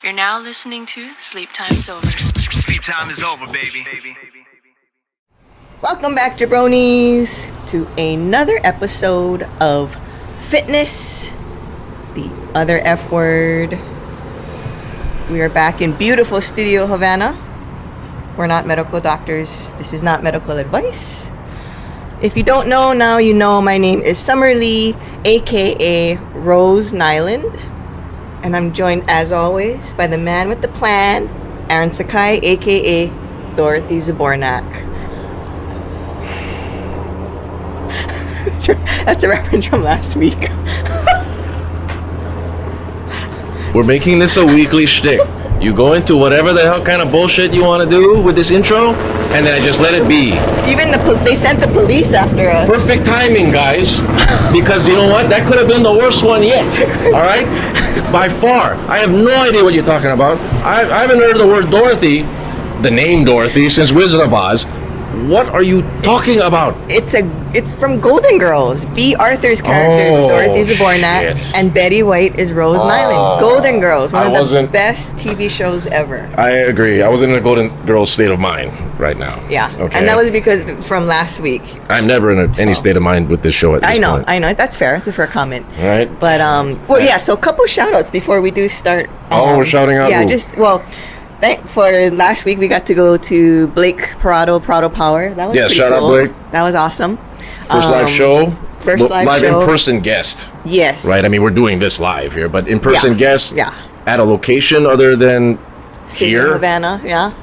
You're now listening to Sleep Time's Over. Sleep time is over, baby. Welcome back, jabronis, to another episode of Fitness, the other F word. We are back in beautiful Studio Havana. We're not medical doctors. This is not medical advice. If you don't know, now you know. My name is Summer Lee, aka Rose Nyland. And I'm joined, as always, by the man with the plan, Aaron Sakai, aka Dorothy Zabornak. That's a reference from last week. We're making this a weekly shtick. You go into whatever the hell kind of bullshit you want to do with this intro, and then I just let it be. Even they sent the police after us. Perfect timing, guys. Because you know what? That could have been the worst one yet. All right? By far. I have no idea what you're talking about. I haven't heard the word Dorothy, the name Dorothy, since Wizard of Oz. What are you talking about? It's from Golden Girls. B. Arthur's characters, Dorothy Zabornak, shit. and Betty White is Rose Nyland. Golden Girls, one of the best TV shows ever. I agree. I was in a Golden Girls state of mind right now. Yeah, okay. And that was because from last week. I'm never in any state of mind with this show at this point. I know. That's fair. It's a fair comment. All right. But so a couple shout outs before we do start. We're shouting out. Yeah, for last week we got to go to Blake Prado Power. That was pretty shout cool. out Blake. That was awesome. First live show. First live show. in-person guest. Yes. Right. I mean, we're doing this live here, but in-person guest. Yeah. At a location other than Studio here. Havana. Yeah.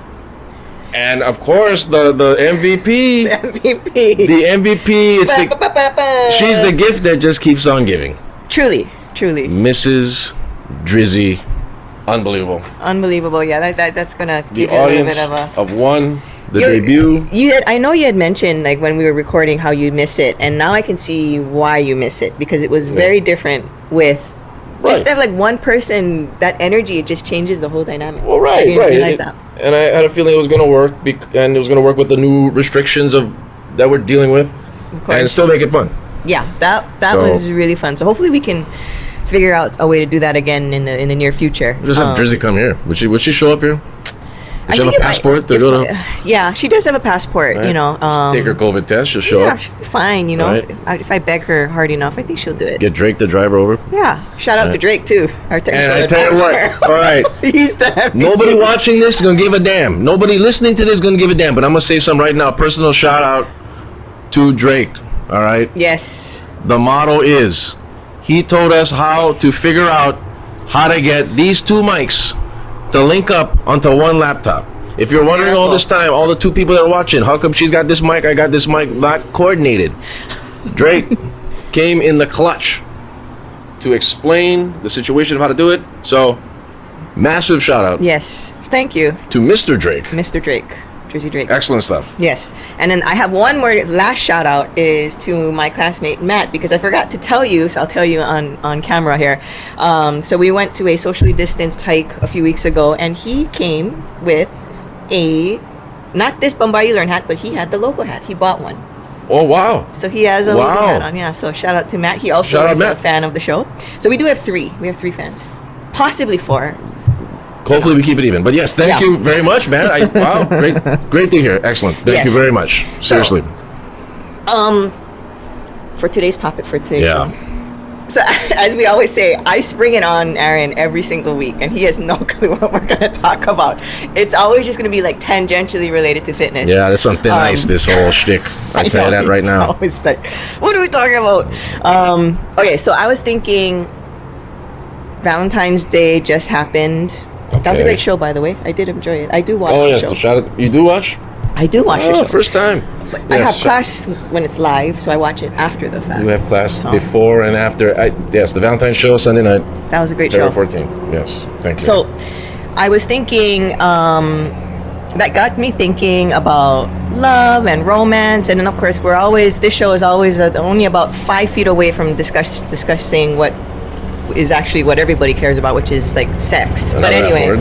And of course the MVP. The MVP. The MVP. She's the gift that just keeps on giving. Truly. Mrs. Drizzy. Unbelievable. Yeah, that's gonna the give you a little audience bit of of one. The debut. I know you had mentioned like when we were recording how you miss it, and now I can see why you miss it because it was very different with just to have like one person. That energy, it just changes the whole dynamic. Well, right. Realize that. And I had a feeling it was going to work, and it was going to work with the new restrictions that we're dealing with, and still make it fun. Yeah, that was really fun. So hopefully we can figure out a way to do that again in the near future. We'll just have Drizzy come here. Would she show up here? Does she have a passport to go to? Yeah, she does have a passport. Right. Take her COVID test. She'll show up. Yeah, she'll be fine. If I beg her hard enough, I think she'll do it. Get Drake to drive her over. Yeah, shout out to Drake too. Our and I tell you what, all right, he's the MVP. Nobody watching this is gonna give a damn. Nobody listening to this is gonna give a damn. But I'm gonna say some right now. Personal shout out to Drake. All right. Yes. The motto is, he told us how to figure out how to get these two mics to link up onto one laptop. If you're wondering all this time, all the two people that are watching, how come she's got this mic, I got this mic, not coordinated? Drake came in the clutch to explain the situation of how to do it. So, massive shout out. Yes, thank you. To Mr. Drake. Mr. Drake. Drizzy Drake. Excellent stuff. Yes. And then I have one more last shout out is to my classmate Matt, because I forgot to tell you, so I'll tell you on camera here. So we went to a socially distanced hike a few weeks ago, and he came with not this Bombay You Learn hat, but he had the local hat. He bought one. Oh, wow. So he has a local hat on. Yeah, so shout out to Matt. He also is a fan of the show. So we do have three. We have 3 fans. Possibly 4. Hopefully we keep it even. But yes, thank you very much, man. Wow, great to hear. Excellent. Thank you very much. Seriously. For today's topic for today's show. So as we always say, I spring it on Aaron every single week, and he has no clue what we're going to talk about. It's always just going to be like tangentially related to fitness. Yeah, that's something nice, this whole shtick. I tell you that right now. It's always like, what are we talking about? Okay, so I was thinking Valentine's Day just happened. Okay. That was a great show, by the way. I did enjoy it. I do watch the show. So shout out. You do watch? I do watch the show. First time. I have class when it's live, so I watch it after the fact. You have class before and after. Yes, the Valentine's show, Sunday night. That was a great show. 14. Yes, thank you. So, I was thinking, that got me thinking about love and romance, and then of course this show is always only about 5 feet away from discussing what is actually what everybody cares about, which is like sex. But anyway,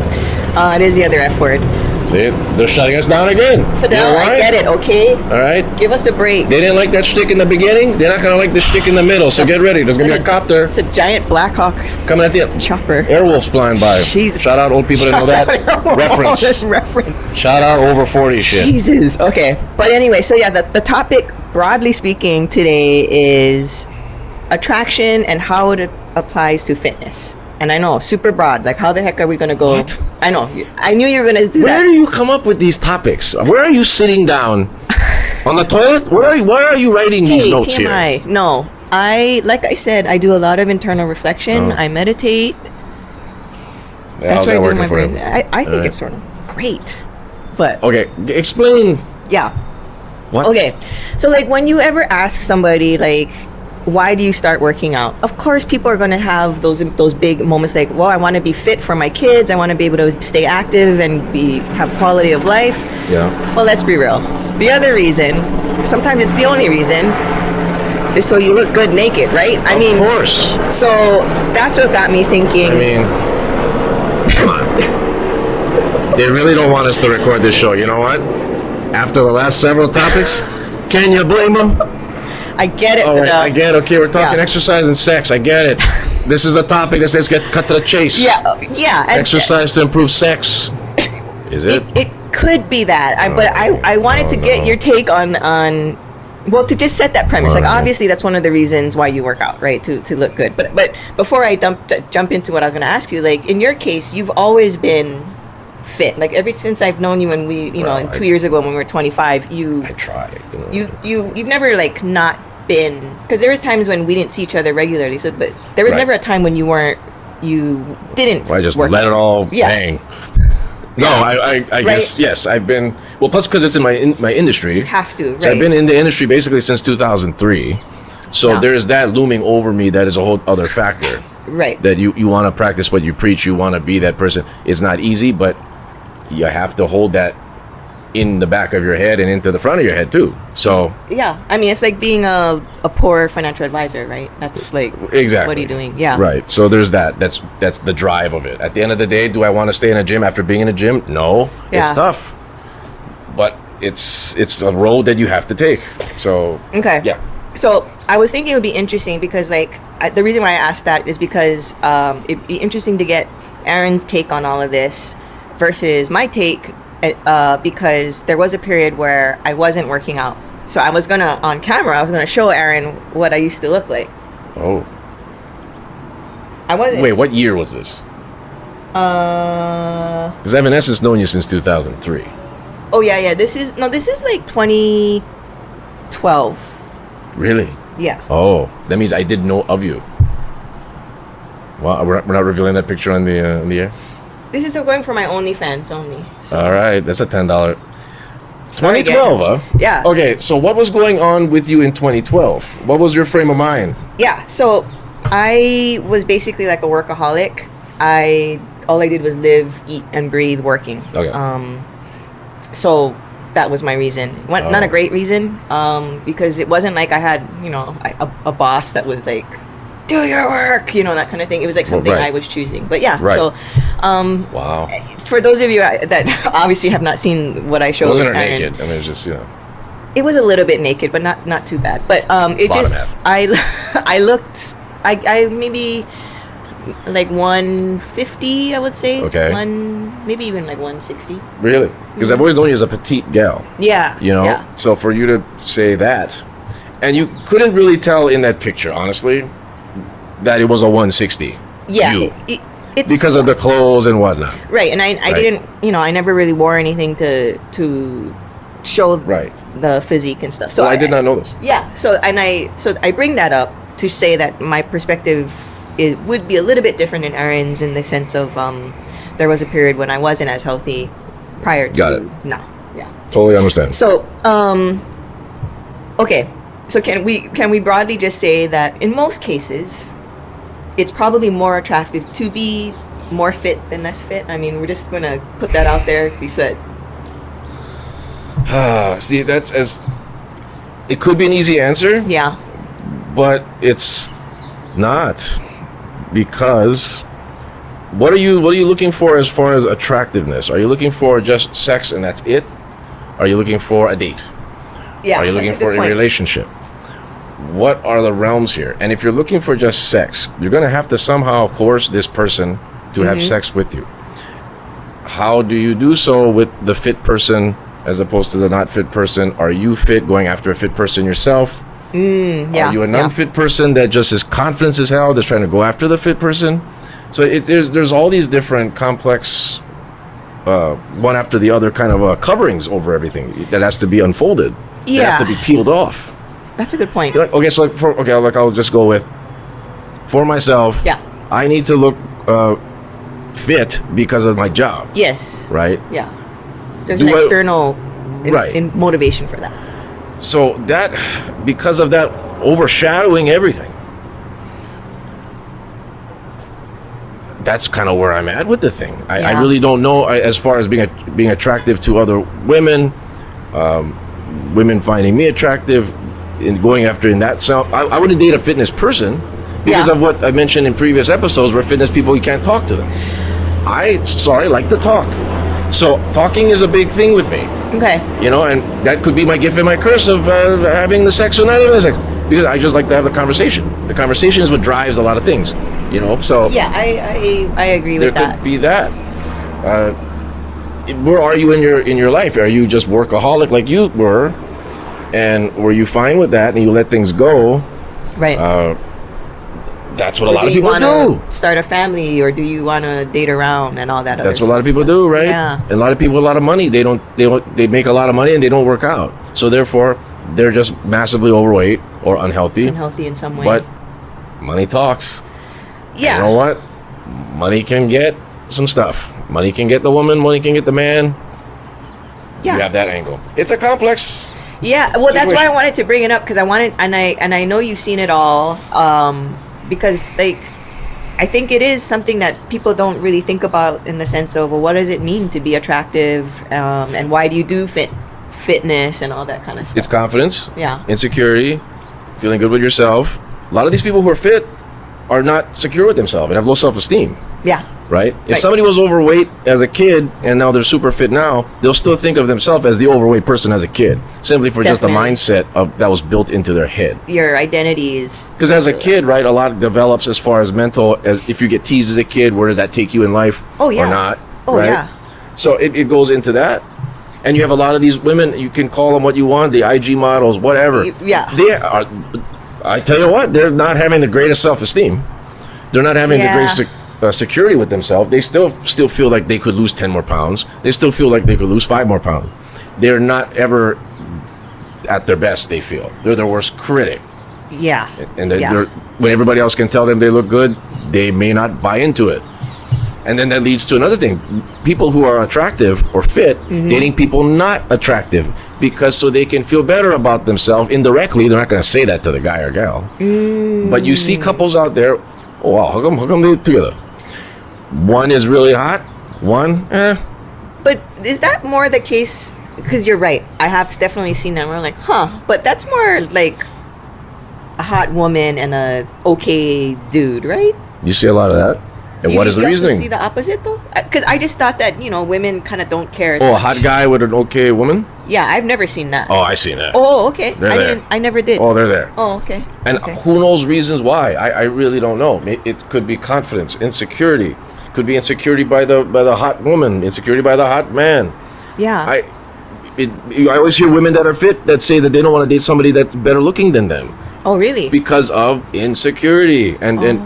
it is the other F word. See, they're shutting us down again. Fidel, You all right? I get it, okay? All right. Give us a break. They didn't like that shtick in the beginning. They're not gonna like the shtick in the middle. So get ready. There's gonna be a copter It's a giant Black Hawk coming at the end. chopper. Airwolves flying by. Jesus. Shout out old people that know that reference. Reference. Shout out over 40 shit. Jesus. Okay. But anyway, so yeah, the topic, broadly speaking, today is attraction and how it applies to fitness. And I know, super broad. Like, how the heck are we going to go? What? I know. I knew you were going to do Where that. do you come up with these topics? Where are you sitting down? On the toilet? Why are you writing these Hey, notes here? TMI. No. Like I said, I do a lot of internal reflection. Oh. I meditate. Yeah, how's what that I do working my for brain. you? I think All right. it's sort of great. But, Okay, explain. yeah. What? Okay, so like when you ever ask somebody like, why do you start working out? Of course, people are going to have those big moments like, well, I want to be fit for my kids. I want to be able to stay active and have quality of life. Yeah. Well, let's be real. The other reason, sometimes it's the only reason, is so you look good naked, right? I mean, Of course. so that's what got me thinking. I mean, come on. They really don't want us to record this show. You know what? After the last several topics, can you blame them? I get it. All right, I get it. Okay, we're talking Yeah. exercise and sex. I get it. This is the topic. Let's get cut to the chase. yeah. And Exercise to improve sex. Is it? It could be that. But I wanted to get your take on well, to just set that premise. Like, Alright. obviously, that's one of the reasons why you work out, right? To look good. But before I jump into what I was going to ask you, like, in your case, you've always been fit. Like, ever since I've known you, and we, Well, 2 years ago when we were 25, I try. you've never like not been, because there was times when we didn't see each other regularly. So, but there was Right. never a time when you didn't. I just work let it out. all Yeah. hang. No, I guess yes. I've been plus because it's in my industry. Have to, right? So I've been in the industry basically since 2003. So Yeah. there is that looming over me. That is a whole other factor. Right. That you want to practice what you preach. You want to be that person. It's not easy, but you have to hold that in the back of your head and into the front of your head too. So Yeah, I mean, it's like being a poor financial advisor, right? That's like, exactly. what are you doing? Yeah. Right. So there's that. That's the drive of it. At the end of the day, do I want to stay in a gym after being in a gym? No. Yeah. It's tough. But it's a road that you have to take. So Okay. yeah. So I was thinking it would be interesting because, like, the reason why I asked that is because it'd be interesting to get Aaron's take on all of this versus my take, because there was a period where I wasn't working out. So I was gonna, on camera, I was gonna show Aaron what I used to look like. Oh. I wasn't. Wait, what year was this? Because I've in essence known you since 2003. Oh yeah. This is like 2012. Really? Yeah. Oh, that means I did know of you. Well, we're not revealing that picture on the air. This is going for my OnlyFans only. So. All right, that's a $10. Sorry, 2012, huh? Yeah. Okay, so what was going on with you in 2012? What was your frame of mind? Yeah, so I was basically like a workaholic. All I did was live, eat, and breathe working. Okay. So that was my reason. Not a Oh. great reason, because it wasn't like I had, a boss that was like, do your work, that kind of thing. It was like something right. I was choosing. But yeah, Right. so Wow. for those of you that obviously have not seen what I showed, Wasn't her Aaron, naked? I mean, it was just, it was a little bit naked, but not too bad. But it Bottom just half. I looked I maybe like 150, I would say. Okay. Maybe even like 160. Really? Because I've always known you as a petite gal, Yeah. Yeah. So for you to say that, and you couldn't really tell in that picture, honestly, that it was a 160. Yeah. You. It's Because of the clothes and whatnot. right, and I Right. didn't, I never really wore anything to show Right. the physique and stuff. So So I did not know this. Yeah. So I bring that up to say that my perspective would be a little bit different than Aaron's, in the sense of there was a period when I wasn't as healthy prior to Got it. now. Yeah. Totally understand. So okay. So can we broadly just say that in most cases it's probably more attractive to be more fit than less fit? I mean, we're just gonna put that out there. We said, See, it could be an easy answer, yeah. but it's not, because what are you looking for as far as attractiveness? Are you looking for just sex and that's it? Are you looking for a date? Yeah. Are you looking for a relationship? What are the realms here? And if you're looking for just sex, you're going to have to somehow coerce this person to have sex with you. How do you do so with the fit person as opposed to the not fit person? Are you fit going after a fit person yourself? Are you a non-fit person that just is confident as hell that's trying to go after the fit person? So there's all these different complex one after the other kind of coverings over everything that has to be unfolded. Yeah. That has to be peeled off. That's a good point. Okay, so I'll just go with, for myself, Yeah. I need to look fit because of my job. Yes. Right? Yeah. There's an external motivation for that. So that, because of that overshadowing everything, that's kind of where I'm at with the thing. I really don't know as far as being attractive to other women, women finding me attractive, in going after in that. So I wouldn't date a fitness person because of what I mentioned in previous episodes, where fitness people, you can't talk to them. I like to talk. So talking is a big thing with me. Okay. You know, and that could be my gift and my curse of having the sex or not having the sex, because I just like to have the conversation. The conversation is what drives a lot of things, you know. So yeah, I agree with that. There could be that. Where are you in your life? Are you just workaholic like you were, and were you fine with that and you let things go? Right. That's what a lot of people do. Start a family, or do you want to date around and all that? That's what a lot of people do, right? Yeah. And a lot of people with a lot of money, they make a lot of money and they don't work out. So therefore, they're just massively overweight or unhealthy. Unhealthy in some way. But money talks. Yeah. And you know what? Money can get some stuff. Money can get the woman. Money can get the man. Yeah. You have that angle. It's a complex. Yeah. Well, situation. that's why I wanted to bring it up, because I wanted, and I know you've seen it all. Because like, I think it is something that people don't really think about, in the sense of, well, what does it mean to be attractive, and why do you do fitness and all that kind of stuff. It's confidence. Yeah. Insecurity. Feeling good with yourself. A lot of these people who are fit are not secure with themselves and have low self-esteem. Yeah. Right? If somebody was overweight as a kid and now they're super fit now, they'll still think of themselves as the overweight person as a kid, simply for just the mindset that was built into their head. Your identity is... Because as a kid, right, a lot develops as far as mental, as if you get teased as a kid, where does that take you in life or not? Oh, right? yeah. So it goes into that. And you have a lot of these women, you can call them what you want, the IG models, whatever. Yeah. They are, I tell you what, they're not having the greatest self-esteem. They're not having the greatest security with themselves. They still feel like they could lose 10 more pounds. They still feel like they could lose 5 more pounds. They're not ever at their best, they feel. They're their worst critic. Yeah. And they're, when everybody else can tell them they look good, they may not buy into it. And then that leads to another thing. People who are attractive or fit, dating people not attractive, because so they can feel better about themselves indirectly. They're not going to say that to the guy or gal. But you see couples out there, oh wow, how come they're together? One is really hot, one, But is that more the case? Because you're right. I have definitely seen that where I'm like, but that's more like a hot woman and a okay dude, right? You see a lot of that. And what is the reasoning? You see the opposite though? Because I just thought that, women kind of don't care as much. much. A hot guy with an okay woman? Yeah, I've never seen that. Oh, I seen that. Oh, okay. They're I never did. Oh, they're there. Oh, okay. And who knows reasons why? I really don't know. It could be confidence, insecurity. Could be insecurity by the hot woman, insecurity by the hot man. Yeah. I always hear women that are fit that say that they don't want to date somebody that's better looking than them. Oh, really? Because of insecurity and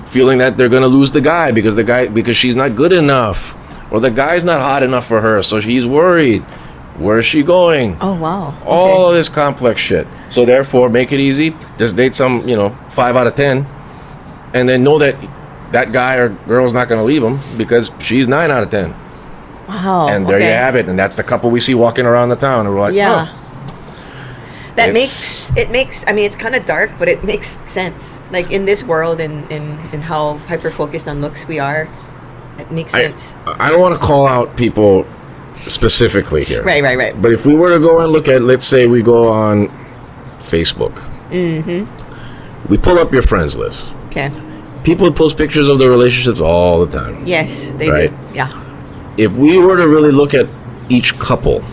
feeling that they're going to lose the guy because she's not good enough, or the guy's not hot enough for her, so she's worried. Where's she going? Oh, wow. All of this complex shit. So therefore, make it easy. Just date some, 5 out of 10, and then know that guy or girl's not going to leave him because she's 9 out of 10. Wow. And there you have it. And that's the couple we see walking around the town, and we're like, yeah. That makes, I mean, it's kind of dark, but it makes sense. Like, in this world and how hyper-focused on looks we are, it makes sense. I don't want to call out people specifically here. Right. But if we were to go and look at, let's say we go on Facebook. We pull up your friends list. Okay. People post pictures of their relationships all the time. Yes, they Right. do. Yeah. If we were to really look at each couple,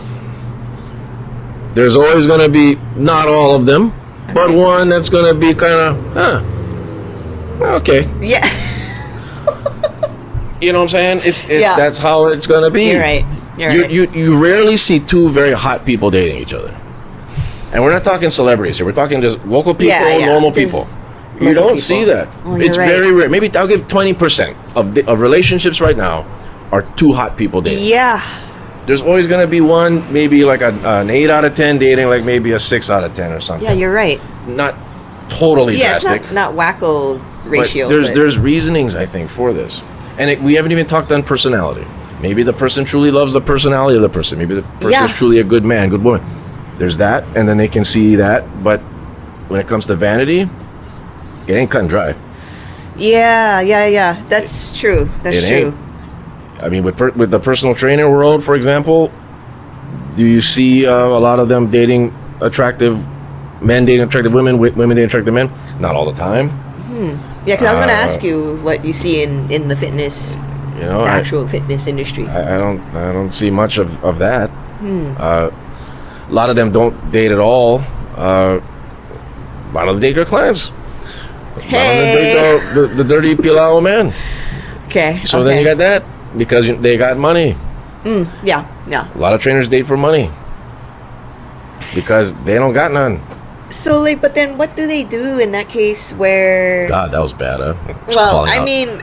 there's always going to be, not all of them, but one that's going to be kind of, okay. Yeah. You know what I'm saying? It's Yeah. That's how it's going to be. You're right. You're right. You rarely see two very hot people dating each other. And we're not talking celebrities here. We're talking just local people, normal just people. You local don't see people. that. Oh, you're It's right. very rare. Maybe I'll give 20% of relationships right now are two hot people dating. Yeah. There's always going to be one, maybe like an 8 out of 10 dating, like maybe a 6 out of 10 or something. Yeah, you're right. Not totally Yeah, it's drastic. not wacko ratio. But there's reasonings, I think, for this. And we haven't even talked on personality. Maybe the person truly loves the personality of the person. Maybe the person is truly a good man, good woman. There's that, and then they can see that. But when it comes to vanity, it ain't cut and dry. Yeah. That's true. That's It true. ain't. I mean, with the personal trainer world, for example, do you see a lot of them dating attractive men, dating attractive women, women dating attractive men? Not all the time. Yeah, because I was going to ask you what you see in the fitness, You know, the actual fitness industry. I don't see much of that. A lot of them don't date at all. A lot of them date their clients. A lot of them date the dirty pilao man. Okay. So then you got that because they got money. Yeah. A lot of trainers date for money because they don't got none. So, like, but then what do they do in that case where... God, that was bad, huh? Just Well,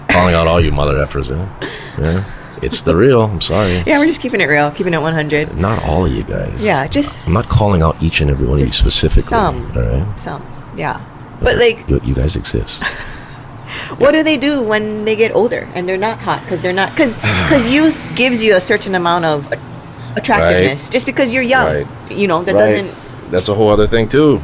calling out all you mother effers, yeah. It's the real. I'm sorry. Yeah, we're just keeping it real, keeping it 100. Not all of you guys. Yeah, just... I'm not calling out each and every one of you just specifically. some. All right. Some, yeah. But, like, You guys exist. what do they do when they get older and they're not hot? Because they're not... Because youth gives you a certain amount of attractiveness. Right. Just because you're young. Right. You know, that Right. doesn't... That's a whole other thing too.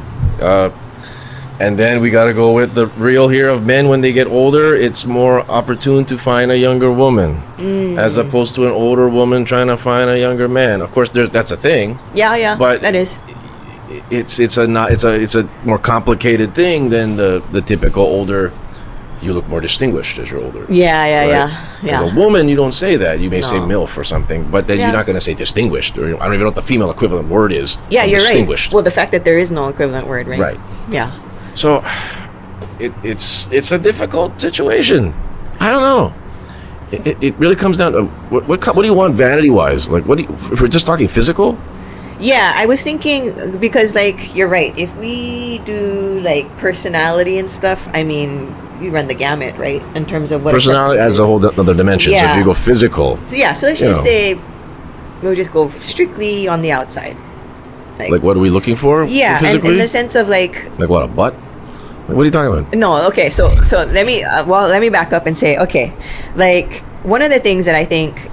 And then we got to go with the real here of men when they get older. It's more opportune to find a younger woman as opposed to an older woman trying to find a younger man. Of course, that's a thing. Yeah, But that is. It's a more complicated thing than the typical older. You look more distinguished as you're older. Yeah. As a woman, you don't say that. You may say No. MILF or something, but then Yeah. you're not going to say distinguished. Or I don't even know what the female equivalent word is. Yeah, for you're distinguished. right. Well, the fact that there is no equivalent word, right? Right. Yeah. So, it's a difficult situation. I don't know. It really comes down to what do you want vanity wise? Like if we're just talking physical? Yeah, I was thinking because like you're right. If we do like personality and stuff, I mean, you run the gamut, right? In terms of what Personality adds a whole other dimension. So if Yeah. you go physical, So yeah, so let's you just know. say we'll just go strictly on the outside. like what are we looking for? Yeah, and physically? in the sense of like Like what, a butt? Like, what are you talking about? no, okay, so let me back up and say, okay, like one of the things that I think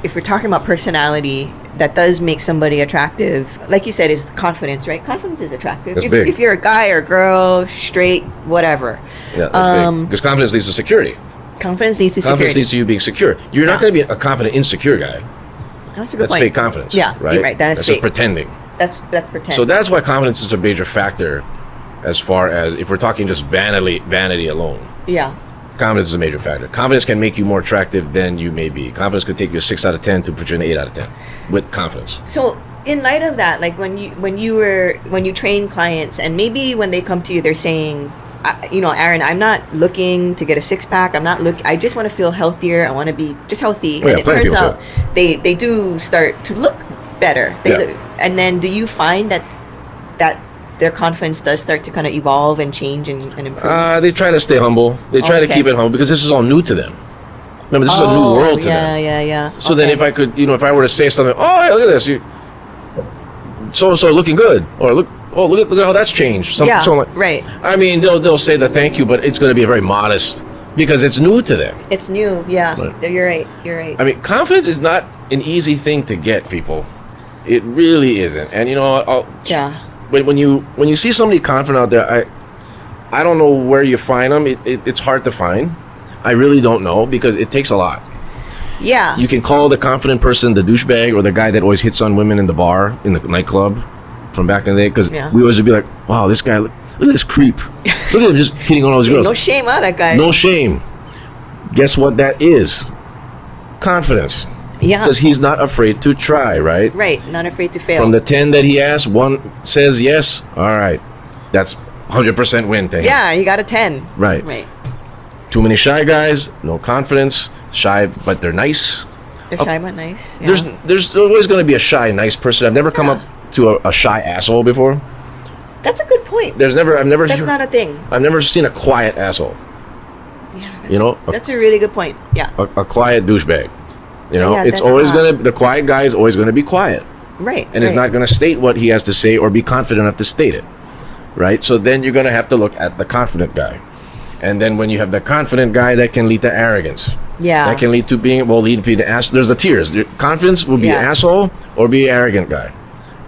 if we're talking about personality that does make somebody attractive, like you said, is confidence, right? Confidence is attractive. That's if, big. if you're a guy or girl, straight, whatever. Yeah, that's big. Because confidence leads to security. Confidence leads to Confidence security. leads to you being secure. You're not Yeah. going to be a confident, insecure guy. That's a good That's point. fake confidence. Yeah, right. you're right. That's just fake. pretending. That's pretend. So that's why confidence is a major factor, as far as if we're talking just vanity alone. yeah. Confidence is a major factor. Confidence can make you more attractive than you may be. Confidence could take you a 6 out of 10 to put you an 8 out of 10 with confidence. So in light of that, like when you train clients and maybe when they come to you, they're saying, Aaron, I'm not looking to get a 6-pack. I just want to feel healthier. I want to be just healthy. Oh, yeah, and it plenty of turns people out they do start to look better. And then do you find that their confidence does start to kind of evolve and change and improve? They try to stay humble. They try to Okay. keep it humble because this is all new to them. Remember, this is a new world to them. Yeah. So then Okay. if I could, if I were to say something, oh, hey, look at this, so-and-so looking good. Or look at how that's changed. Yeah, So like, right. I mean, they'll say the thank you, but it's going to be very modest because it's new to them. It's new. Yeah. Right. You're right. I mean, confidence is not an easy thing to get, people. It really isn't. And Yeah. when you see somebody confident out there, I don't know where you find them. It's hard to find. I really don't know because it takes a lot. Yeah. You can call the confident person the douchebag or the guy that always hits on women in the bar, in the nightclub. from back in the day, because Yeah. we always would be like, wow, this guy, look at this creep. Look at him just hitting on all those girls. No shame, huh, that guy? No shame. Guess what that is? Confidence. Yeah. Because he's not afraid to try, right? Right. Not afraid to fail. From the 10 that he asked, one says yes. All right. That's 100% win to him. Yeah, he got a 10. Right. Right. Too many shy guys, no confidence. Shy, but they're nice. They're shy but nice. Yeah. There's always going to be a shy, nice person. I've never come up to a shy asshole before. That's a good point. I've never. That's not a thing. I've never seen a quiet asshole. Yeah. That's a really good point. Yeah. a quiet douchebag. Yeah, It's that's always not- the quiet guy is always gonna be quiet, Right. and is not gonna state what he has to say or be confident enough to state it, right? So then you're gonna have to look at the confident guy, and then when you have the confident guy, that can lead to arrogance. Yeah. That can lead to the ass. There's the tiers. Confidence will be Yeah. asshole or be arrogant guy.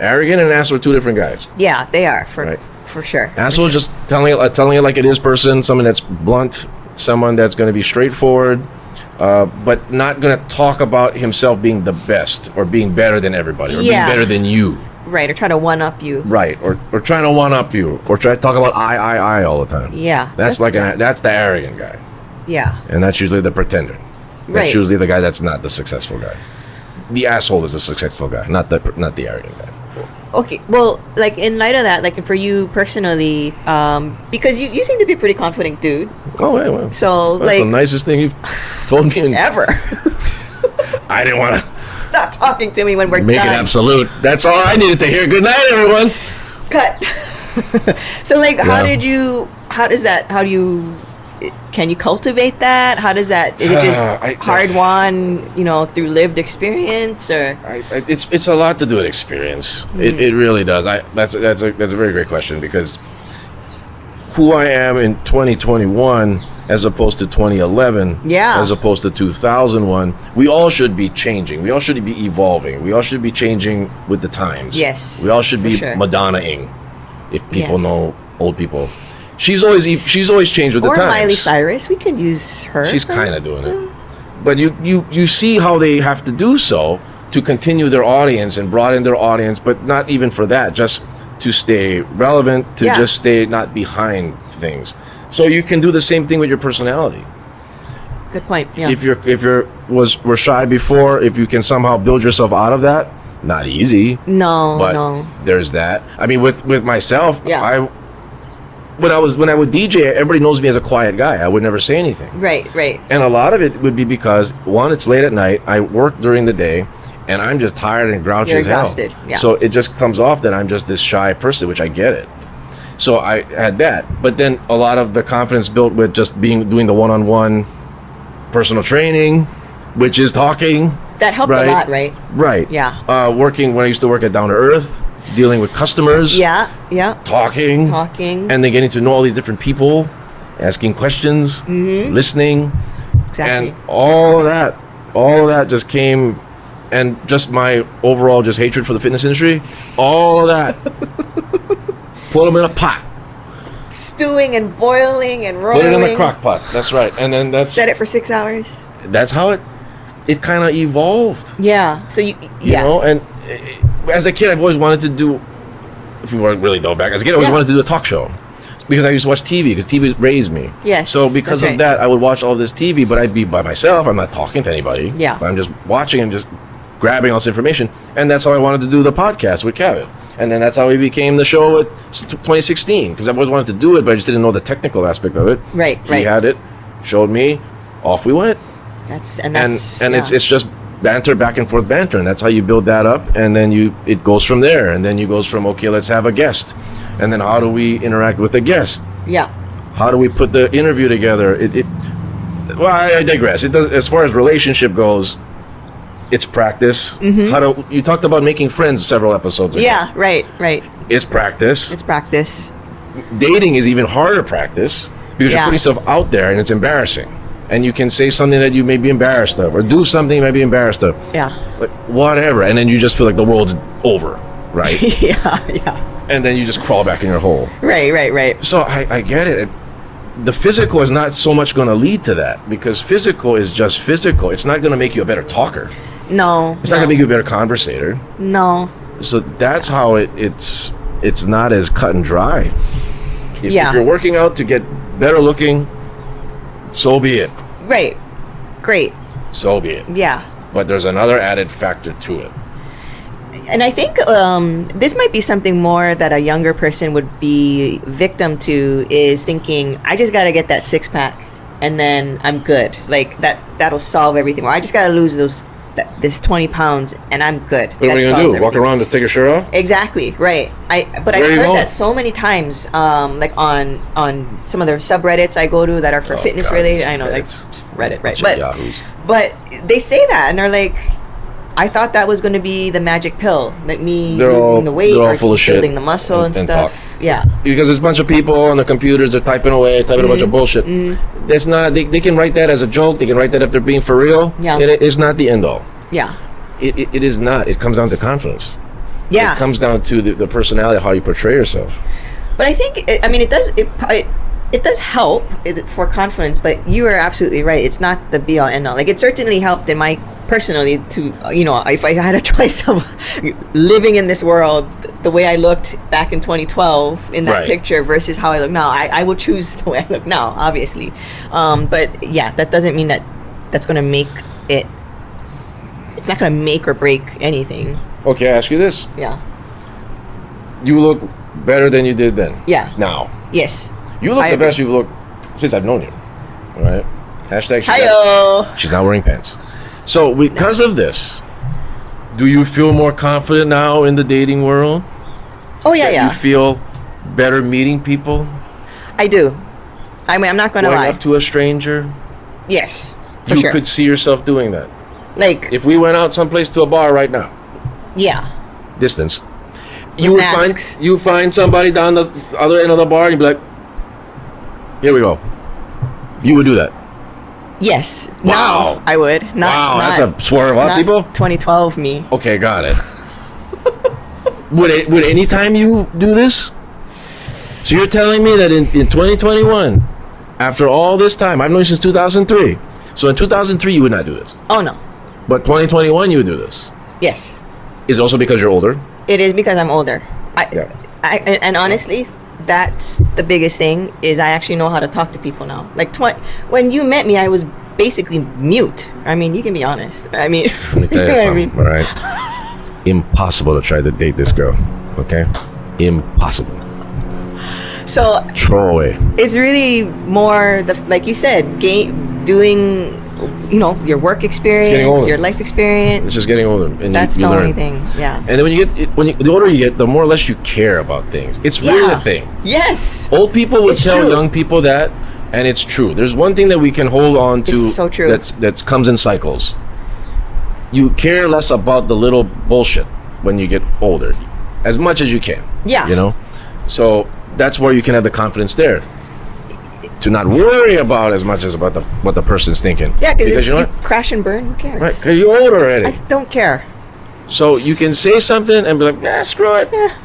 Arrogant and asshole are two different guys. Yeah, they are Right. for sure. Asshole is just telling it like it is person, someone that's blunt, someone that's going to be straightforward, but not going to talk about himself being the best or being better than everybody or Yeah. being better than you. Right, or try to one up you. Right, or trying to one up you, or try to talk about I all the time. Yeah. That's that's the arrogant guy, Yeah. and that's usually the pretender. That's Right. usually the guy that's not the successful guy. The asshole is the successful guy, not the arrogant guy. Okay. Well, like in light of that, like for you personally, because you seem to be a pretty confident dude. Oh, wait, well, So that's like the nicest thing you've told me. ever. I didn't want to Stop talking to me when we're make it done. absolute. That's all I needed to hear. Good night, everyone. Cut. So like, Yeah. can you cultivate that? How does that? Is it just hard won, through lived experience, or? It's a lot to do with experience. It really does. That's a very great question, because who I am in 2021 as opposed to 2011, Yeah. as opposed to 2001, we all should be changing. We all should be evolving. We all should be changing with the times. Yes, We all should for be sure. Madonna-ing, if people Yes. know old people. She's always changed with Or the times. Miley Cyrus, we can use her. She's kind of doing it. But you see how they have to do so to continue their audience and broaden their audience, but not even for that, just to stay relevant, to Yeah. just stay not behind things. So you can do the same thing with your personality. Good point. Yeah. If were shy before, if you can somehow build yourself out of that, not easy. no, But no. there's that. I mean, with myself, Yeah. when I would DJ, everybody knows me as a quiet guy. I would never say anything. Right. And a lot of it would be because, one, it's late at night, I work during the day, and I'm just tired and grouchy You're as hell. exhausted, yeah. So it just comes off that I'm just this shy person, which I get it. So I had that. But then a lot of the confidence built with just doing the one-on-one personal training, which is talking. That helped a lot, right? Right. Yeah. Working when I used to work at Down to Earth, dealing with customers. Yeah. Talking. And then getting to know all these different people, asking questions, listening. Exactly. And all of that just came, and just my overall just hatred for the fitness industry, all of that, put them in a pot. Stewing and boiling and rolling. Put it in the crock pot. That's right. And then Set it for 6 hours. that's how it kind of evolved. Yeah. So you You know, and as a kid, I've always wanted to do, if we want to really go back, as a kid, I always wanted to do a talk show. Because I used to watch TV, because TV raised me. Yes, So because that's of right. that, I would watch all this TV, but I'd be by myself. I'm not talking to anybody. Yeah. But I'm just watching and just grabbing all this information. And that's how I wanted to do the podcast with Kevin. And then that's how we became the show at 2016, because I always wanted to do it, but I just didn't know the technical aspect of it. Right, He right. had it, showed me, off we went. That's And yeah. it's just banter, back and forth banter, and that's how you build that up, and then it goes from there, and then you goes from, okay, let's have a guest, and then how do we interact with the guest? yeah. How do we put the interview together? Well, I digress. It does, as far as relationship goes, it's practice. You talked about making friends several episodes ago. Yeah, right. It's practice. It's practice. Dating is even harder practice, because you're Yeah. putting yourself out there, and it's embarrassing. And you can say something that you may be embarrassed of, or do something you may be embarrassed of. Yeah. Like, whatever. And then you just feel like the world's over, right? yeah. And then you just crawl back in your hole. Right. So I get it. The physical is not so much going to lead to that, because physical is just physical. It's not going to make you a better talker. No. It's not going to make you a better conversator. No. So that's how it's it's not as cut and dry. If you're working out to get better looking, so be it. Right. Great. So be it. Yeah. But there's another added factor to it. And I think this might be something more that a younger person would be victim to, is thinking, I just got to get that six pack and then I'm good. Like that'll solve everything. Or I just got to lose this 20 pounds and I'm good. What are you going to do? Walk around to take your shirt off? Exactly, right. I've heard that so many times, like on some of the subreddits I go to that are for fitness related. I know, like Reddit, right? But they say that and they're like, I thought that was going to be the magic pill, like me losing the weight or building the muscle and stuff. Talk. Yeah, because there's a bunch of people on the computers, they're typing away, typing a bunch of bullshit. That's not. They can write that as a joke. They can write that if they're being for real. Yeah, it is not the end all. Yeah, it is not. It comes down to confidence. Yeah, it comes down to the personality, how you portray yourself. But I think it does help for confidence. But you are absolutely right. It's not the be all end all. Like it certainly helped in my personally to if I had a choice of living in this world the way I looked back in 2012 in that picture versus how I look now, I would choose the way I look now, obviously. But yeah, that doesn't mean that's going to make it. It's not going to make or break anything. Okay, I ask you this. Yeah. You look better than you did then. Yeah. Now. Yes. You look the best you've looked since I've known you. All right. Hashtag. She's not wearing pants. So because of this, do you feel more confident now in the dating world? Oh yeah. You feel better meeting people? I do. I mean, I'm not going to lie. Going up to a stranger? Yes, for you sure. could see yourself doing that. Like if we went out someplace to a bar right now. Yeah. Distance. You find somebody down the other end of the bar and you'd be like, here we go. You would do that. Yes. Wow. No, I would. Wow, that's a swerve up, people. 2012 me. Okay, got it. Would any time you do this? So you're telling me that in 2021, after all this time, I've known you since 2003. So in 2003, you would not do this. Oh no. But 2021, you would do this. Yes. Is it also because you're older? It is because I'm older. And honestly, that's the biggest thing, is I actually know how to talk to people now. Like when you met me, I was basically mute. I mean, you can be honest. I mean, let me tell you something. All right, impossible to try to date this girl. Okay, impossible. So throw away. It's really more like you said, doing. Your work experience, your life experience. It's just getting older, and that's you the learn. only thing. Yeah. And then the older you get, the more or less you care about things. It's really a thing. Yes. Old people would tell young people that, and it's true. There's one thing that we can hold on to. It's so true. That comes in cycles. You care less about the little bullshit when you get older, as much as you can. Yeah. So that's where you can have the confidence there. To not worry about as much as about what the person's thinking. Yeah, because you crash and burn, who cares? Right, because you're older already. I don't care. So you can say something and be like, screw it. Yeah.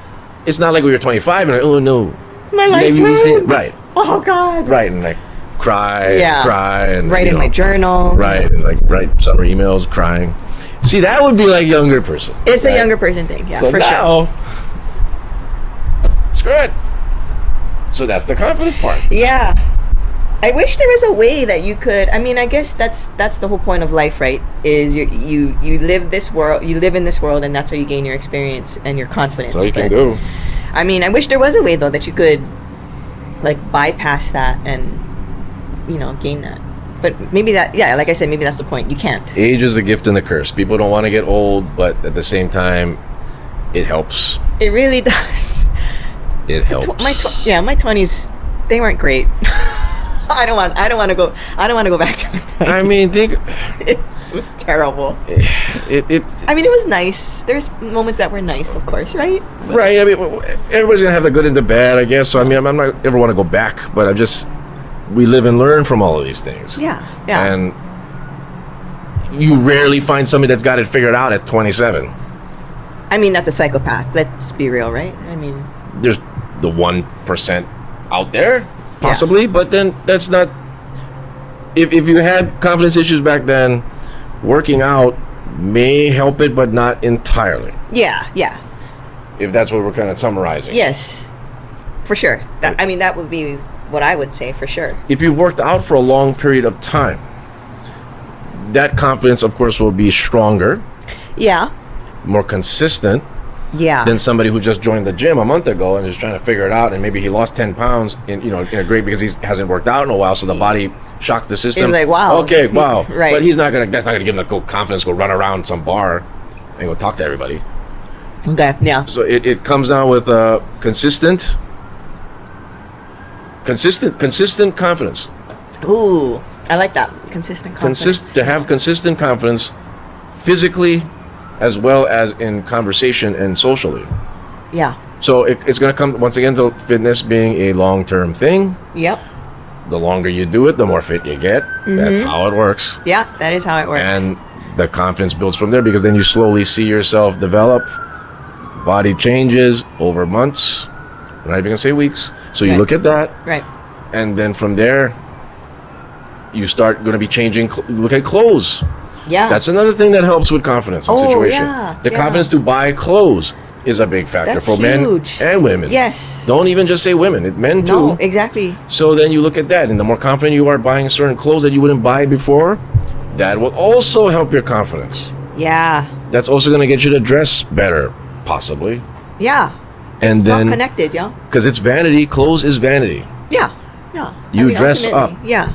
It's not like when you're 25 and like, oh no. My life's ruined. Right. Oh God. Right, and like cry and write in my journal. Right, and like write summer emails crying. See, that would be like younger person. It's a younger person thing, yeah, so for now, screw it. So that's the confidence part. Yeah. I wish there was a way that you could. I mean, I guess that's the whole point of life, right? Is you live in this world, and that's how you gain your experience and your confidence. That's all you can do. I mean, I wish there was a way though that you could, like, bypass that and gain that. But maybe like I said, maybe that's the point. You can't. Age is a gift and a curse. People don't want to get old, but at the same time, it helps. It really does. It helps. My 20s, they weren't great. I don't want to go back to it. I mean, it was terrible. I mean, it was nice. There's moments that were nice, of course, right? Right. I mean, everybody's gonna have the good and the bad, I guess. So I mean, I'm not ever want to go back, but we live and learn from all of these things. Yeah. And you rarely find somebody that's got it figured out at 27. I mean, that's a psychopath. Let's be real, right? I mean, there's the 1% out there. Possibly, but then that's not. If you had confidence issues back then, working out may help it, but not entirely. Yeah. if that's what we're kind of summarizing. Yes, for sure. That would be what I would say for sure. If you've worked out for a long period of time, that confidence, of course, will be stronger, Yeah. more consistent Yeah. than somebody who just joined the gym a month ago and is trying to figure it out, and maybe he lost 10 pounds in a great because he hasn't worked out in a while, so the body shocks the system. It's like, wow. Okay, wow. Right. But that's not gonna give him the confidence to go run around some bar and go talk to everybody. Okay. Yeah. So it comes down with consistent confidence. Ooh, I like that. Consistent confidence. To have consistent confidence physically as well as in conversation and socially. Yeah. So it's going to come once again to fitness being a long-term thing. Yep. The longer you do it, the more fit you get. That's how it works. Yeah, that is how it works. And the confidence builds from there, because then you slowly see yourself develop. Body changes over months. We're not even going to say weeks. So you Right. look at that. Right. And then from there, you start going to be changing. Look at clothes. Yeah. That's another thing that helps with confidence in situation. Yeah, The yeah. confidence to buy clothes is a big factor That's for huge. men and women. Yes. Don't even just say women, men too. No, exactly. So then you look at that, and the more confident you are buying certain clothes that you wouldn't buy before, that will also help your confidence. Yeah. That's also going to get you to dress better, possibly. Yeah. And It's all then, connected, yeah. because it's vanity, clothes is vanity. Yeah. Yeah. You dress ultimately, up. Yeah.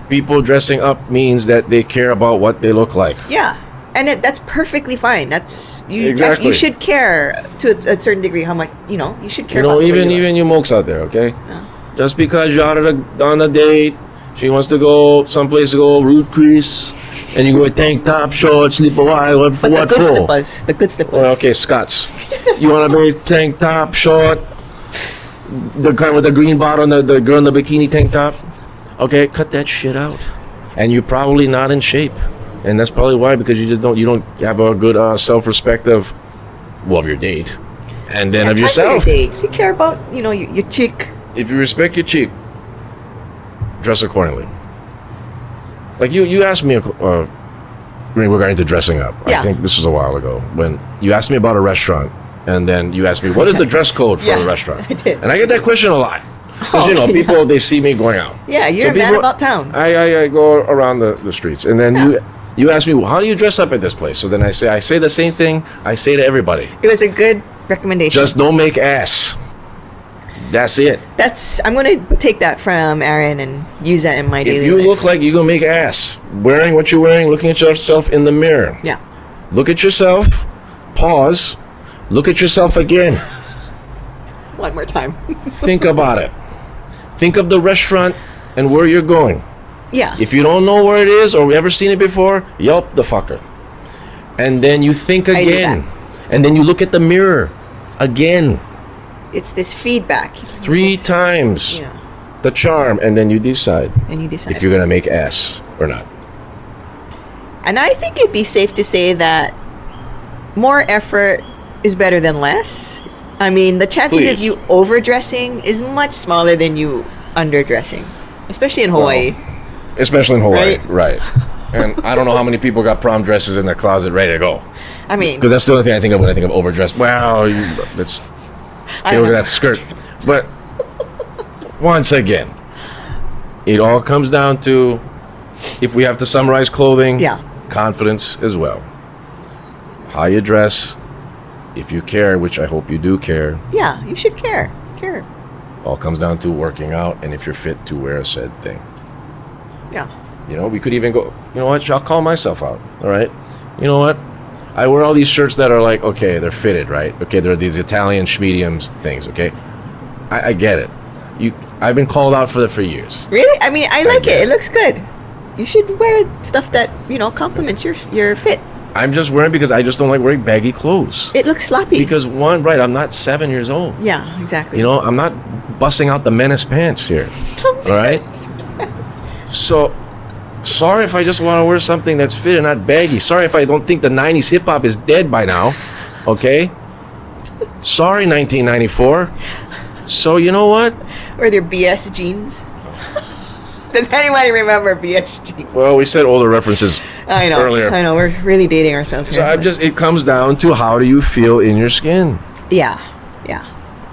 People dressing up means that they care about what they look like. Yeah. And that's perfectly fine. That's you. Exactly. You should care to a certain degree how much you should care. You know, about the way even you look. you mokes out there, okay? Yeah. Just because you're out on a date, she wants to go someplace to go root crease, and you go with tank top, shorts, sleep a while. What But what the good for? slippers. The good slippers. Well, okay, Scots. You want to be tank top, short, the kind with the green bottom, the girl in the bikini tank top. Okay, cut that shit out. And you're probably not in shape, and that's probably why, because you don't have a good self-respect of your date, and then of Try for your yourself. date. You care about your chick. If you respect your cheek, dress accordingly. Like you asked me regarding to dressing up. Yeah. I think this was a while ago when you asked me about a restaurant, and then you asked me what is the dress code for Yeah, the restaurant. I did. And I get that question a lot because Oh, people they see me going out. Yeah, you're So a man people- about town. I go around the streets, and then Yeah. you ask me, well, how do you dress up at this place? So then I say the same thing I say to everybody: It was a good recommendation. just don't make ass. That's it. I'm gonna take that from Aaron and use that in my daily If you life. look like you're gonna make ass, wearing what you're wearing, looking at yourself in the mirror, Yeah. look at yourself, pause, look at yourself again, One more time. think about it. Think of the restaurant and where you're going. Yeah. If you don't know where it is or ever seen it before, yelp the fucker. And then you think I do again. that. And then you look at the mirror again, It's this feedback. 3 times. Yeah. The charm, and then you decide And you decide. if you're gonna make ass or not. And I think it'd be safe to say that more effort is better than less. I mean, the chances Please. of you overdressing is much smaller than you underdressing, especially in Hawaii. Especially in Hawaii, Right. right? And I don't know how many people got prom dresses in their closet ready to go. I mean, Because that's the only thing I think of when I think of overdressed. Well, let's I take a don't look at know. that skirt. But once again, it all comes down to, if we have to summarize clothing, Yeah. confidence as well. How you dress, if you care, which I hope you do care, Yeah, you should care. Care. all comes down to working out and if you're fit to wear a said thing. Yeah. You know, we could even go, you know what, I'll call myself out, all right? You know what? I wear all these shirts that are like, okay, they're fitted, right? Okay, they're these Italian schmediums things, okay? I get it. I've been called out for years. Really? I mean, I like get it. it. It looks good. You should wear stuff that, complements your fit. I'm just wearing because I just don't like wearing baggy clothes. It looks sloppy. Because I'm not 7 years old. Yeah, exactly. You know, I'm not busting out the menace pants here, all right? So, sorry if I just want to wear something that's fit and not baggy. Sorry if I don't think the 90s hip-hop is dead by now, okay? Sorry, 1994. So, you know what? Or their BS jeans. Does anybody remember BS jeans? Well, we said older references I know. earlier. I know. We're really dating ourselves So here. it comes down to how do you feel in your skin? Yeah. Yeah.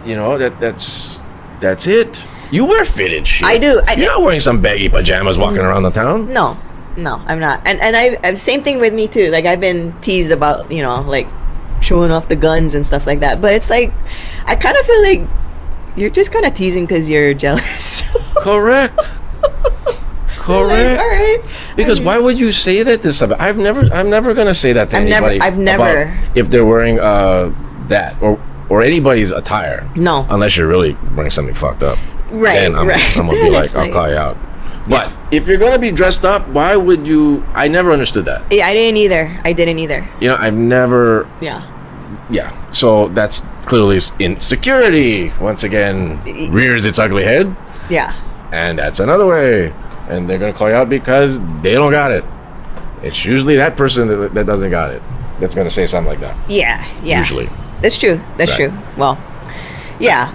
You know, that's it. You wear fitted shit. I do. You're not wearing some baggy pajamas walking around the town. No, I'm not. And I same thing with me too. Like I've been teased about, like showing off the guns and stuff like that. But it's like I kind of feel like you're just kind of teasing because you're jealous. Correct. Correct. Like, all right. Because why would you say that to somebody? I'm never gonna say that to anybody. I've never. About if they're wearing that or anybody's attire. No. Unless you're really wearing something fucked up. Right. Then I'm gonna be like, I'll call you out. But if you're gonna be dressed up, why would you? I never understood that. Yeah, I didn't either. I've never. Yeah. Yeah. So that's clearly insecurity. Once again, rears its ugly head. Yeah. And that's another way. And they're gonna call you out because they don't got it. It's usually that person that doesn't got it that's gonna say something like that. Yeah. Usually. That's true. That's Right. true. Well, yeah.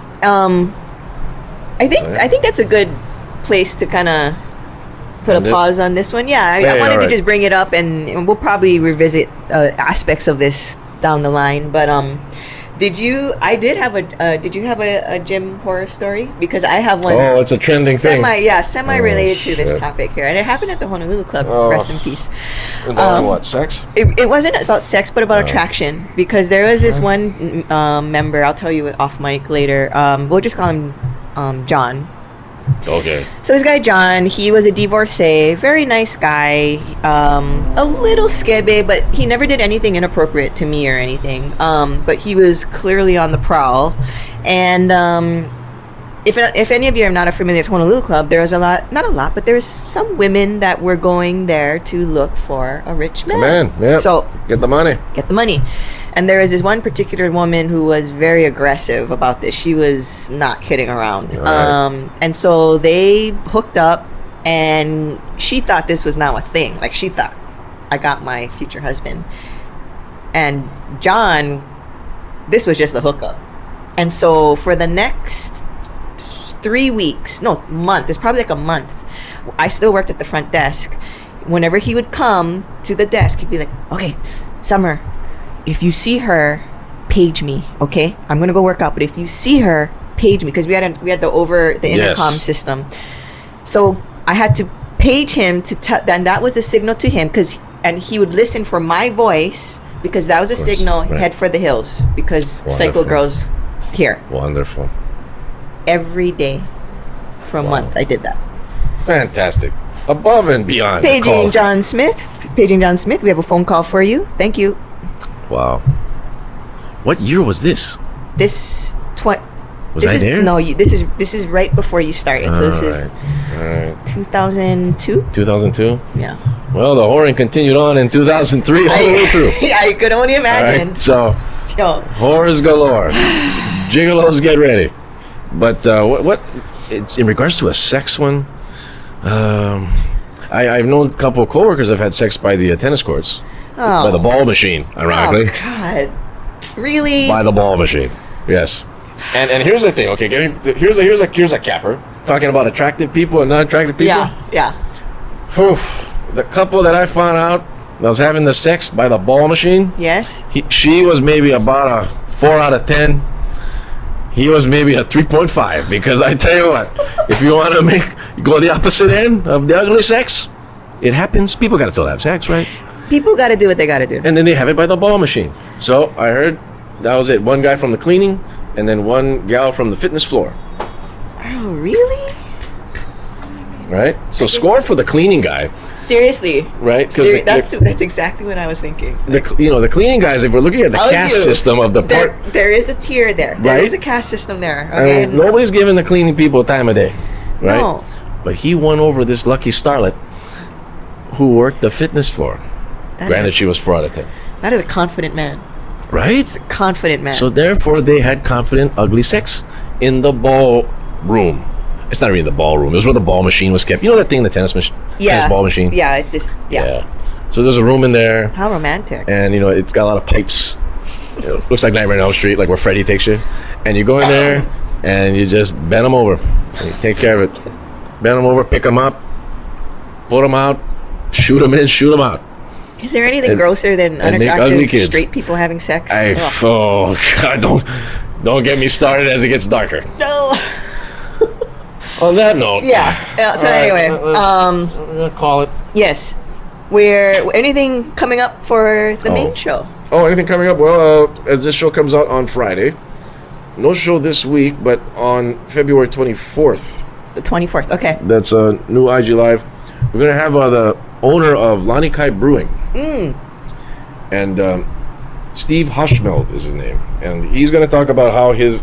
I think that's a good place to kind of put End a it? pause on this one. Yeah, I Hey, wanted to alright. just bring it up, and we'll probably revisit aspects of this down the line. But did you have a gym horror story? Because I have one. Oh, it's a trending thing. Semi related to this shit. topic here, and it happened at the Honolulu Club. Oh. Rest in peace. Involving what? Sex? It wasn't about sex, but about attraction. Because there was this one member. I'll tell you off mic later. We'll just call him John. Okay. So this guy John, he was a divorcee, very nice guy, a little skibby, but he never did anything inappropriate to me or anything. But he was clearly on the prowl. And if any of you are not familiar with Honolulu Club, there was not a lot, but there's some women that were going there to look for a rich man. Man, yeah. So get the money. And there was this one particular woman who was very aggressive about this. She was not kidding around. Right. And so they hooked up, and she thought this was now a thing. Like, she thought, I got my future husband. And John, this was just a hookup. And so for the next 3 weeks, month, it's probably like a month, I still worked at the front desk. Whenever he would come to the desk, he'd be like, okay, Summer, if you see her, page me, okay? I'm gonna go work out, but if you see her, page me, because we had the intercom system. So I had to page him to tell, and that was the signal to him, and he would listen for my voice, because that was a signal. right. Head for the hills, because Psycho Wonderful. Girl's here. Wonderful. Every day for a month, I did that. Fantastic. Above and beyond. Paging John Smith. We have a phone call for you. Thank you. Wow. What year was this? This Was I there? No, this is right before you started. So this is All right. 2002. 2002. Yeah. Well, the whoring continued on in 2003 all the way through. I could only All imagine. right. So, Yo. whores galore. Gigolos, get ready. But what it's in regards to a sex one, I've known a couple of coworkers have had sex by the tennis courts. By the ball machine, ironically. Oh God. Really? By the ball machine. Yes. And here's the thing, okay, here's a capper talking about attractive people and non-attractive people. Yeah. Whew. The couple that I found out that was having the sex by the ball machine, Yes. she was maybe about a 4 out of 10. He was maybe a 3.5, because I tell you what, if you want to go the opposite end of the ugly sex, it happens. People gotta still have sex, right? People got to do what they got to do. And then they have it by the ball machine. So I heard that was it. One guy from the cleaning, and then one gal from the fitness floor. Oh, really? Right? So score for the cleaning guy, Seriously. right? That's exactly what I was thinking. the cleaning guys, if we're looking at the How's caste you? system of the part, There is a tier there. There Right? is a caste system there. I Okay. mean, nobody's giving the cleaning people time of day, right? No. But he won over this lucky starlet who worked the fitness floor. Granted, she was 4 out of 10. That is a confident man. Right? Confident man. So therefore, they had confident, ugly sex in the ballroom. It's not really the ballroom. It was where the ball machine was kept. You know that thing, the tennis ball machine? Yeah, it's just, yeah. So there's a room in there, How romantic. and it's got a lot of pipes. It looks like Nightmare on Elm Street, like where Freddy takes you. And you go in there, and you just bend them over. You take care of it. Bend them over, pick them up, put them out, shoot them in, shoot them out. Is there anything And- grosser than and make ugly unattractive kids. straight people having sex? Ugh. Oh God, don't get me started as it gets darker. No. On that note, Yeah. So all right, anyway, we're gonna call it. yes. Anything coming up for the main show? Oh, anything coming up? Well, as this show comes out on Friday, no show this week, but on February 24th, The 24th. Okay. that's a new IG Live. We're gonna have the owner of Lonnie Kai Brewing, and Steve Hushmeld is his name, and he's gonna talk about how his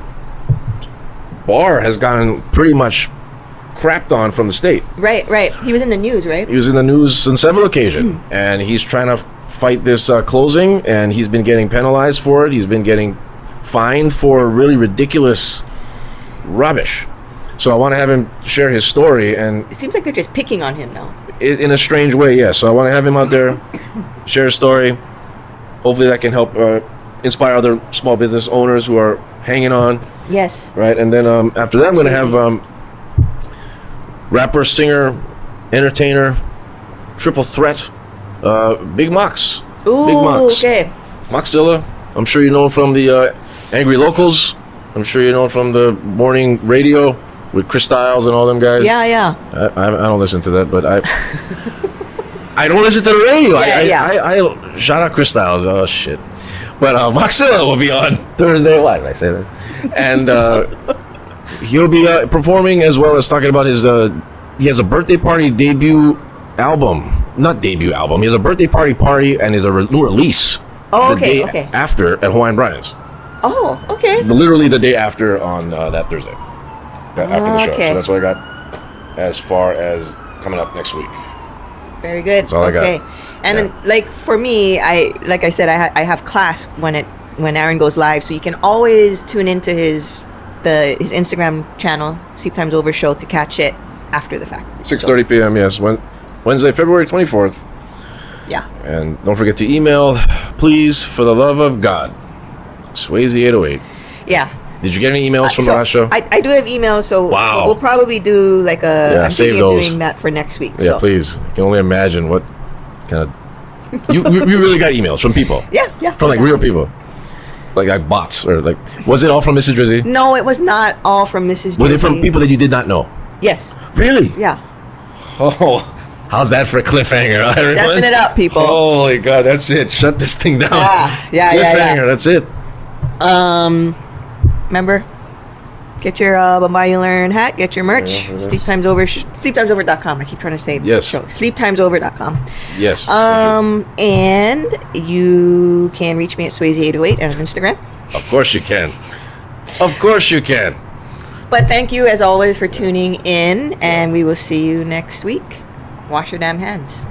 bar has gotten pretty much crapped on from the state. Right. He was in the news, right? He was in the news on several occasions, and he's trying to fight this closing, and he's been getting penalized for it. He's been getting fined for really ridiculous rubbish. So I want to have him share his story, and It seems like they're just picking on him now. in a strange way, yes. So I want to have him out there, share his story. Hopefully that can help inspire other small business owners who are hanging on, Yes. right? And then after that, I'm going to have rapper, singer, entertainer, triple threat, Big Mox. Ooh, Big Mox. okay. Moxilla. I'm sure you know him from the Angry Locals. I'm sure you know him from the morning radio with Chris Styles and all them guys. Yeah. I don't listen to that, but I don't listen to the radio. Yeah. I shout out Chris Styles. Oh shit. But Moxilla will be on Thursday. Why did I say that? And he'll be performing as well as talking about his. He has a birthday party debut album. Not debut album. He has a birthday party, and is a new release. Oh, the okay, day okay. after at Hawaiian Brian's. Oh, okay. Literally the day after on that Thursday. After the show. Okay. So that's what I got as far as coming up next week. Very good. That's all I got. Okay. And then, like for me, like I said, I have class when Aaron goes live, so you can always tune into his Instagram channel, Sleep Time's Over Show, to catch it after the fact. 6:30 p.m. Yes, Wednesday, February 24th. Yeah. And don't forget to email, please, for the love of God, Swayze808. Yeah. Did you get any emails from So the last show? I do have emails, so Wow. we'll probably do like a. Yeah, I'm save thinking of those. doing that for next week. Yeah, so. please. I can only imagine what kind of. You really got emails from people. Yeah. From like real people. Like bots or like. Was it all from Mrs. Drizzy? No, it was not all from Mrs. Were they Drizzy. from people that you did not know? Yes. Really? Yeah. Oh, how's that for a cliffhanger, everyone? Stepping it up, people. Holy God, that's it. Shut this thing down. Yeah. Cliffhanger, that's it. Remember, get your Bombay Learn hat, get your merch. Yeah, sleeptimesover.com. I keep trying to say Yes. show. Sleeptimesover.com. Yes. And you can reach me at Swayze808 on Instagram. Of course you can. Of course you can. But thank you as always for tuning in, and we will see you next week. Wash your damn hands.